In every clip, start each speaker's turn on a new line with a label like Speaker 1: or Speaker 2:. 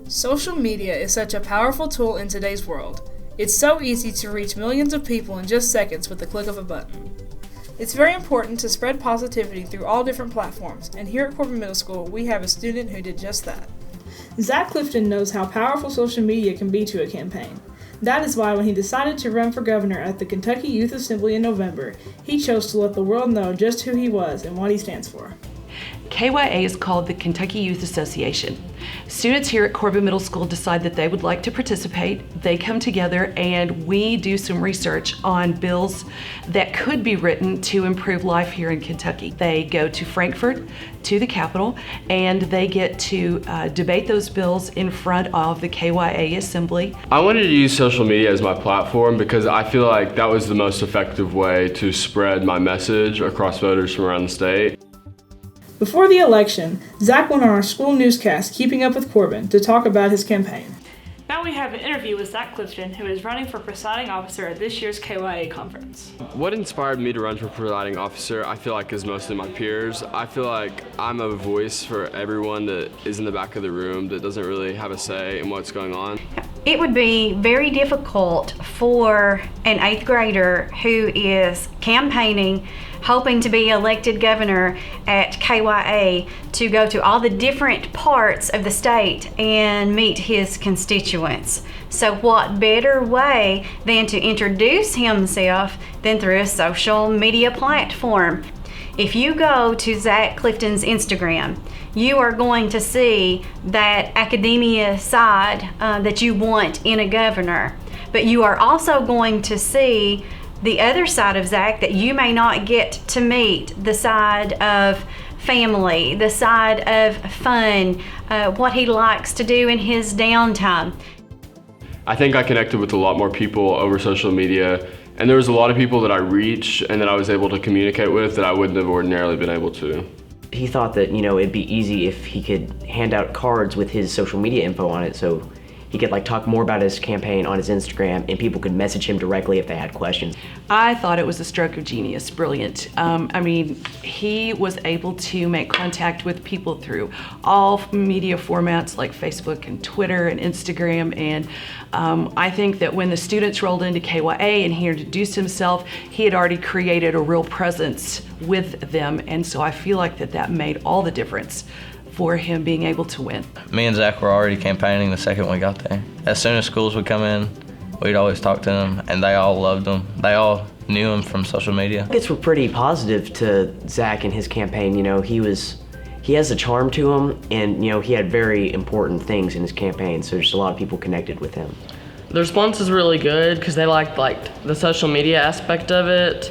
Speaker 1: Social media is such a powerful tool in today's world. It's so easy to reach millions of people in just seconds with the click of a button. It's very important to spread positivity through all different platforms, and here at Corbin Middle School, we have a student who did just that. Zach Clifton knows how powerful social media can be to a campaign. That is why when he decided to run for governor at the Kentucky Youth Assembly in November, he chose to let the world know just who he was and what he stands for.
Speaker 2: KYA is called the Kentucky Youth Association. Students here at Corbin Middle School decide that they would like to participate. They come together and we do some research on bills that could be written to improve life here in Kentucky. They go to Frankfort, to the Capitol, and they get to debate those bills in front of the KYA Assembly.
Speaker 3: I wanted to use social media as my platform because I feel like that was the most effective way to spread my message across voters from around the state.
Speaker 1: Before the election, Zach went on our school newscast, Keeping Up with Corbin, to talk about his campaign. Now we have an interview with Zach Clifton, who is running for presiding officer at this year's KYA conference.
Speaker 3: What inspired me to run for presiding officer, I feel like, is mostly my peers. I feel like I'm a voice for everyone that is in the back of the room that doesn't really have a say in what's going on.
Speaker 4: It would be very difficult for an 8th grader who is campaigning, hoping to be elected governor at KYA, to go to all the different parts of the state and meet his constituents. So what better way than to introduce himself than through a social media platform? If you go to Zach Clifton's Instagram, you are going to see that academia side that you want in a governor. But you are also going to see the other side of Zach that you may not get to meet, the side of family, the side of fun, what he likes to do in his downtime.
Speaker 3: I think I connected with a lot more people over social media, and there was a lot of people that I reached and that I was able to communicate with that I wouldn't have ordinarily been able to.
Speaker 5: He thought that, it'd be easy if he could hand out cards with his social media info on it, so he could talk more about his campaign on his Instagram and people could message him directly if they had questions.
Speaker 2: I thought it was a stroke of genius, brilliant. He was able to make contact with people through all media formats like Facebook and Twitter and Instagram, and I think that when the students rolled into KYA and he introduced himself, he had already created a real presence with them, and so I feel like that made all the difference for him being able to win.
Speaker 6: Me and Zach were already campaigning the second we got there. As soon as schools would come in, we'd always talk to him, and they all loved him. They all knew him from social media.
Speaker 5: It's pretty positive to Zach and his campaign. He has a charm to him, and he had very important things in his campaign, so just a lot of people connected with him.
Speaker 7: The response is really good because they liked the social media aspect of it,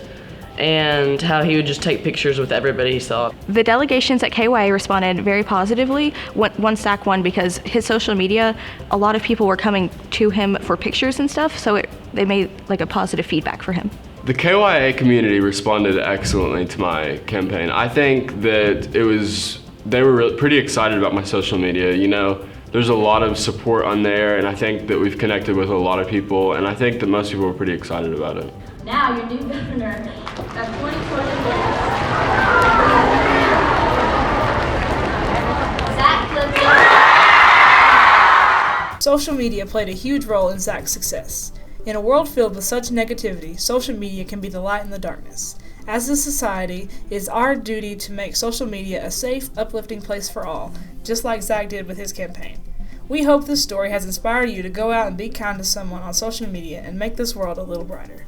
Speaker 7: and how he would just take pictures with everybody he saw.
Speaker 8: The delegations at KYA responded very positively once Zach won because his social media, a lot of people were coming to him for pictures and stuff, so they made a positive feedback for him.
Speaker 3: The KYA community responded excellently to my campaign. I think that they were pretty excited about my social media. There's a lot of support on there, and I think that we've connected with a lot of people, and I think that most people were pretty excited about it.
Speaker 9: Now your new governor of 2020, Zach Clifton.
Speaker 1: Social media played a huge role in Zach's success. In a world filled with such negativity, social media can be the light in the darkness. As a society, it is our duty to make social media a safe, uplifting place for all, just like Zach did with his campaign. We hope this story has inspired you to go out and be kind to someone on social media and make this world a little brighter.